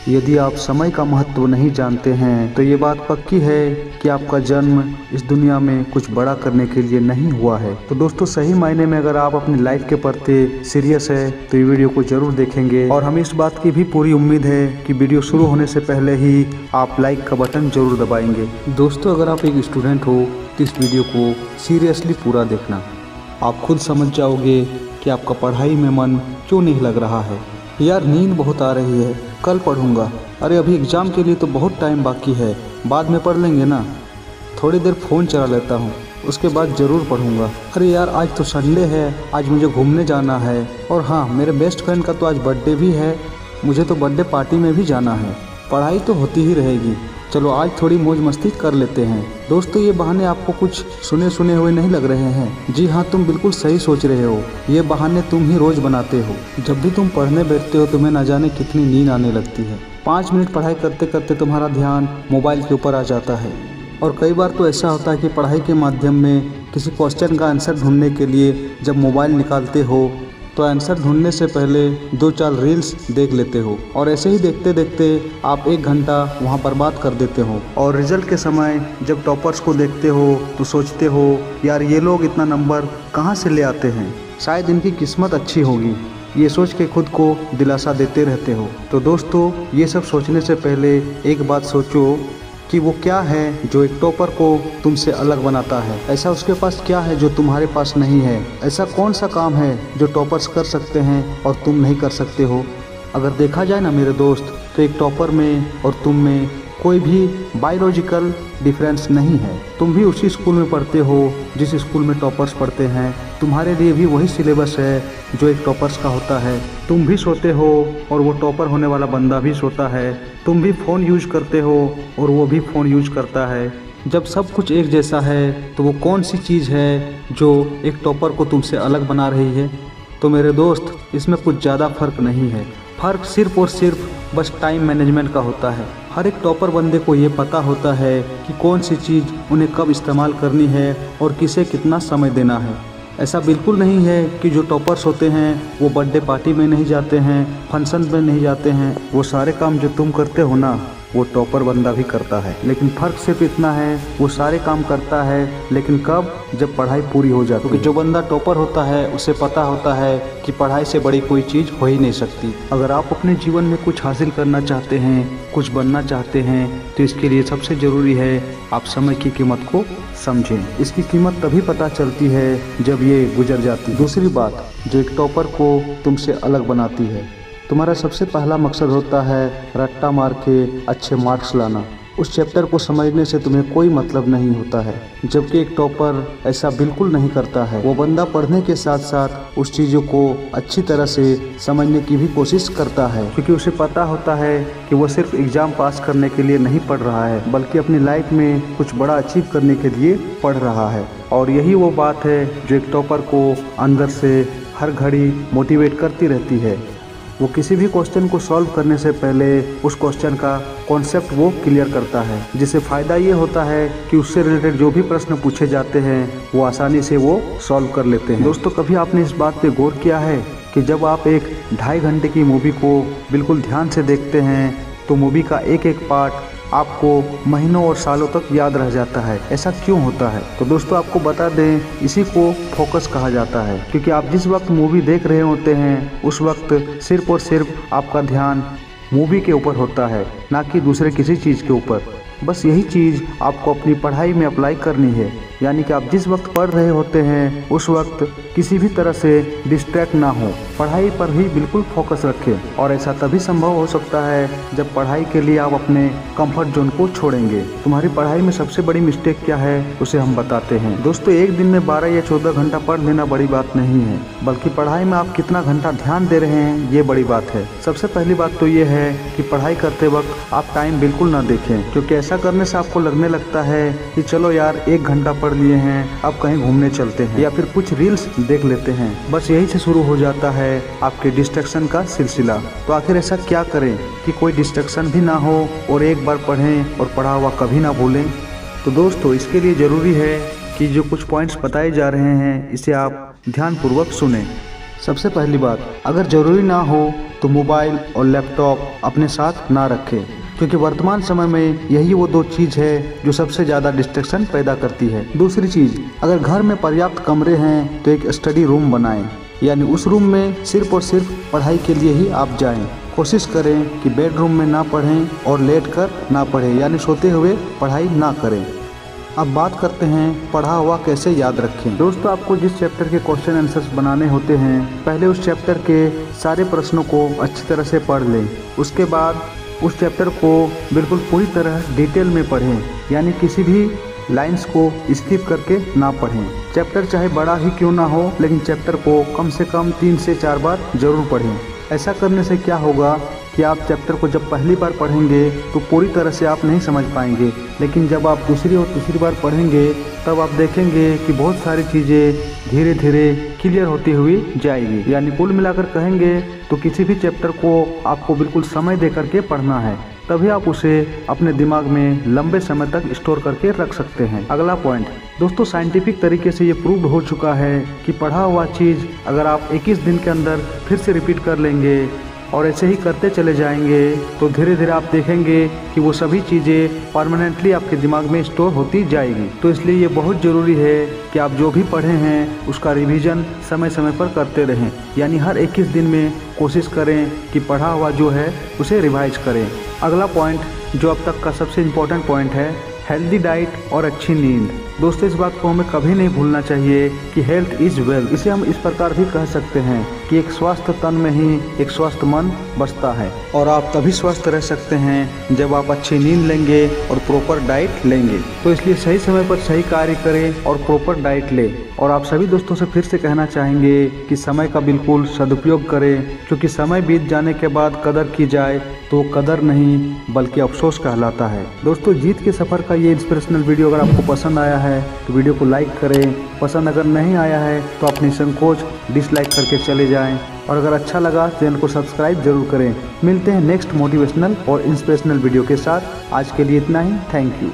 यदि आप समय का महत्व नहीं जानते हैं तो ये बात पक्की है कि आपका जन्म इस दुनिया में कुछ बड़ा करने के लिए नहीं हुआ है। तो दोस्तों, सही मायने में अगर आप अपनी लाइफ के प्रति सीरियस है तो ये वीडियो को जरूर देखेंगे। और हमें इस बात की भी पूरी उम्मीद है कि वीडियो शुरू होने से पहले ही आप लाइक का बटन जरूर दबाएंगे। दोस्तों, अगर आप एक स्टूडेंट हो तो इस वीडियो को सीरियसली पूरा देखना। आप खुद समझ जाओगे कि आपका पढ़ाई में मन क्यों नहीं लग रहा है। यार, नींद बहुत आ रही है, कल पढ़ूंगा। अरे अभी एग्ज़ाम के लिए तो बहुत टाइम बाकी है, बाद में पढ़ लेंगे ना। थोड़ी देर फ़ोन चला लेता हूँ, उसके बाद ज़रूर पढ़ूंगा। अरे यार, आज तो संडे है, आज मुझे घूमने जाना है। और हाँ, मेरे बेस्ट फ्रेंड का तो आज बर्थडे भी है, मुझे तो बर्थडे पार्टी में भी जाना है। पढ़ाई तो होती ही रहेगी, चलो आज थोड़ी मौज मस्ती कर लेते हैं। दोस्तों, ये बहाने आपको कुछ सुने सुने हुए नहीं लग रहे हैं? जी हाँ, तुम बिल्कुल सही सोच रहे हो। ये बहाने तुम ही रोज बनाते हो। जब भी तुम पढ़ने बैठते हो तुम्हें न जाने कितनी नींद आने लगती है। 5 मिनट पढ़ाई करते करते तुम्हारा ध्यान मोबाइल के ऊपर आ जाता है। और कई बार तो ऐसा होता है कि पढ़ाई के माध्यम में किसी क्वेश्चन का आंसर ढूंढने के लिए जब मोबाइल निकालते हो तो आंसर ढूंढने से पहले 2-4 रील्स देख लेते हो। और ऐसे ही देखते देखते आप 1 घंटा वहाँ बर्बाद कर देते हो। और रिजल्ट के समय जब टॉपर्स को देखते हो तो सोचते हो, यार ये लोग इतना नंबर कहाँ से ले आते हैं, शायद इनकी किस्मत अच्छी होगी। ये सोच के खुद को दिलासा देते रहते हो। तो दोस्तों, ये सब सोचने से पहले एक बात सोचो कि वो क्या है जो एक टॉपर को तुमसे अलग बनाता है। ऐसा उसके पास क्या है जो तुम्हारे पास नहीं है? ऐसा कौन सा काम है जो टॉपर्स कर सकते हैं और तुम नहीं कर सकते हो? अगर देखा जाए ना मेरे दोस्त, तो एक टॉपर में और तुम में कोई भी बायोलॉजिकल डिफरेंस नहीं है। तुम भी उसी स्कूल में पढ़ते हो जिस स्कूल में टॉपर्स पढ़ते हैं। तुम्हारे लिए भी वही सिलेबस है जो एक टॉपर्स का होता है। तुम भी सोते हो और वो टॉपर होने वाला बंदा भी सोता है। तुम भी फ़ोन यूज करते हो और वो भी फ़ोन यूज करता है। जब सब कुछ एक जैसा है तो वो कौन सी चीज़ है जो एक टॉपर को तुमसे अलग बना रही है? तो मेरे दोस्त, इसमें कुछ ज़्यादा फ़र्क नहीं है। फ़र्क सिर्फ़ और सिर्फ बस टाइम मैनेजमेंट का होता है। हर एक टॉपर बंदे को ये पता होता है कि कौन सी चीज़ उन्हें कब इस्तेमाल करनी है और किसे कितना समय देना है। ऐसा बिल्कुल नहीं है कि जो टॉपर्स होते हैं वो बर्थडे पार्टी में नहीं जाते हैं, फंक्शन में नहीं जाते हैं। वो सारे काम जो तुम करते हो ना, वो टॉपर बंदा भी करता है। लेकिन फ़र्क सिर्फ इतना है, वो सारे काम करता है लेकिन कब? जब पढ़ाई पूरी हो जाती है। क्योंकि जो बंदा टॉपर होता है उसे पता होता है कि पढ़ाई से बड़ी कोई चीज़ हो ही नहीं सकती। अगर आप अपने जीवन में कुछ हासिल करना चाहते हैं, कुछ बनना चाहते हैं, तो इसके लिए सबसे ज़रूरी है आप समय की कीमत को समझें। इसकी कीमत तभी पता चलती है जब ये गुजर जाती है। दूसरी बात जो एक टॉपर को तुमसे अलग बनाती है, तुम्हारा सबसे पहला मकसद होता है रट्टा मार के अच्छे मार्क्स लाना। उस चैप्टर को समझने से तुम्हें कोई मतलब नहीं होता है। जबकि एक टॉपर ऐसा बिल्कुल नहीं करता है। वो बंदा पढ़ने के साथ साथ उस चीज़ों को अच्छी तरह से समझने की भी कोशिश करता है, क्योंकि उसे पता होता है कि वो सिर्फ एग्ज़ाम पास करने के लिए नहीं पढ़ रहा है, बल्कि अपनी लाइफ में कुछ बड़ा अचीव करने के लिए पढ़ रहा है। और यही वो बात है जो एक टॉपर को अंदर से हर घड़ी मोटिवेट करती रहती है। वो किसी भी क्वेश्चन को सॉल्व करने से पहले उस क्वेश्चन का कॉन्सेप्ट वो क्लियर करता है, जिससे फ़ायदा ये होता है कि उससे रिलेटेड जो भी प्रश्न पूछे जाते हैं वो आसानी से वो सॉल्व कर लेते हैं। दोस्तों, कभी आपने इस बात पे गौर किया है कि जब आप एक 2.5 घंटे की मूवी को बिल्कुल ध्यान से देखते हैं तो मूवी का एक एक पार्ट आपको महीनों और सालों तक याद रह जाता है? ऐसा क्यों होता है? तो दोस्तों, आपको बता दें, इसी को फोकस कहा जाता है। क्योंकि आप जिस वक्त मूवी देख रहे होते हैं उस वक्त सिर्फ और सिर्फ आपका ध्यान मूवी के ऊपर होता है, ना कि दूसरे किसी चीज़ के ऊपर। बस यही चीज़ आपको अपनी पढ़ाई में अप्लाई करनी है। यानी कि आप जिस वक्त पढ़ रहे होते हैं उस वक्त किसी भी तरह से डिस्ट्रैक्ट ना हो, पढ़ाई पर ही बिल्कुल फोकस रखें। और ऐसा तभी संभव हो सकता है जब पढ़ाई के लिए आप अपने कंफर्ट जोन को छोड़ेंगे। तुम्हारी पढ़ाई में सबसे बड़ी मिस्टेक क्या है उसे हम बताते हैं। दोस्तों, एक दिन में 12 या 14 घंटा पढ़ लेना बड़ी बात नहीं है, बल्कि पढ़ाई में आप कितना घंटा ध्यान दे रहे हैं ये बड़ी बात है। सबसे पहली बात तो ये है कि पढ़ाई करते वक्त आप टाइम बिल्कुल ना देखें, क्योंकि ऐसा करने से आपको लगने लगता है कि चलो यार 1 घंटा पढ़ लिए हैं, अब कहीं घूमने चलते हैं या फिर कुछ रील्स देख लेते हैं। बस यही से शुरू हो जाता है आपके डिस्ट्रैक्शन का सिलसिला। तो आखिर ऐसा क्या करें कि कोई डिस्ट्रैक्शन भी ना हो और एक बार पढ़ें और पढ़ा हुआ कभी ना भूलें? तो दोस्तों, इसके लिए ज़रूरी है कि जो कुछ पॉइंट्स बताए जा रहे हैं इसे आप ध्यानपूर्वक सुनें। सबसे पहली बात, अगर जरूरी ना हो तो मोबाइल और लैपटॉप अपने साथ ना रखें, क्योंकि वर्तमान समय में यही वो दो चीज़ है जो सबसे ज़्यादा डिस्ट्रैक्शन पैदा करती है। दूसरी चीज़, अगर घर में पर्याप्त कमरे हैं तो एक स्टडी रूम बनाएं, यानी उस रूम में सिर्फ और सिर्फ पढ़ाई के लिए ही आप जाएं। कोशिश करें कि बेडरूम में ना पढ़ें और लेटकर ना पढ़ें, यानी सोते हुए पढ़ाई ना करें। अब बात करते हैं पढ़ा हुआ कैसे याद रखें। दोस्तों, आपको जिस चैप्टर के क्वेश्चन आंसर्स बनाने होते हैं, पहले उस चैप्टर के सारे प्रश्नों को अच्छी तरह से पढ़ लें। उसके बाद उस चैप्टर को बिल्कुल पूरी तरह डिटेल में पढ़ें, यानी किसी भी लाइंस को स्किप करके ना पढ़ें। चैप्टर चाहे बड़ा ही क्यों ना हो, लेकिन चैप्टर को कम से कम 3 से 4 बार जरूर पढ़ें। ऐसा करने से क्या होगा कि आप चैप्टर को जब पहली बार पढ़ेंगे तो पूरी तरह से आप नहीं समझ पाएंगे, लेकिन जब आप दूसरी और तीसरी बार पढ़ेंगे तब आप देखेंगे कि बहुत सारी चीज़ें धीरे धीरे क्लियर होती हुई जाएगी। यानी कुल मिलाकर कहेंगे तो किसी भी चैप्टर को आपको बिल्कुल समय दे करके पढ़ना है, तभी आप उसे अपने दिमाग में लंबे समय तक स्टोर करके रख सकते हैं। अगला पॉइंट, दोस्तों, साइंटिफिक तरीके से ये प्रूव्ड हो चुका है कि पढ़ा हुआ चीज़ अगर आप 21 दिन के अंदर फिर से रिपीट कर लेंगे और ऐसे ही करते चले जाएंगे तो धीरे धीरे आप देखेंगे कि वो सभी चीज़ें परमानेंटली आपके दिमाग में स्टोर होती जाएगी। तो इसलिए ये बहुत ज़रूरी है कि आप जो भी पढ़े हैं उसका रिवीजन समय समय पर करते रहें, यानी हर 21 दिन में कोशिश करें कि पढ़ा हुआ जो है उसे रिवाइज करें। अगला पॉइंट, जो अब तक का सबसे इम्पोर्टेंट पॉइंट है, हेल्दी डाइट और अच्छी नींद। दोस्तों, इस बात को हमें कभी नहीं भूलना चाहिए कि हेल्थ इज़ वेल्थ। इसे हम इस प्रकार भी कह सकते हैं कि एक स्वस्थ तन में ही एक स्वस्थ मन बसता है, और आप तभी स्वस्थ रह सकते हैं जब आप अच्छी नींद लेंगे और प्रॉपर डाइट लेंगे। तो इसलिए सही समय पर सही कार्य करें और प्रॉपर डाइट लें। और आप सभी दोस्तों से फिर से कहना चाहेंगे कि समय का बिल्कुल सदुपयोग करें, क्योंकि समय बीत जाने के बाद कदर की जाए तो कदर नहीं बल्कि अफसोस कहलाता है। दोस्तों, जीत के सफ़र का ये इंस्पिरेशनल वीडियो अगर आपको पसंद आया है तो वीडियो को लाइक करें। पसंद अगर नहीं आया है तो अपनी संकोच डिसलाइक करके चले जाएं, और अगर अच्छा लगा चैनल को सब्सक्राइब जरूर करें। मिलते हैं नेक्स्ट मोटिवेशनल और इंस्पिरेशनल वीडियो के साथ। आज के लिए इतना ही। Thank you.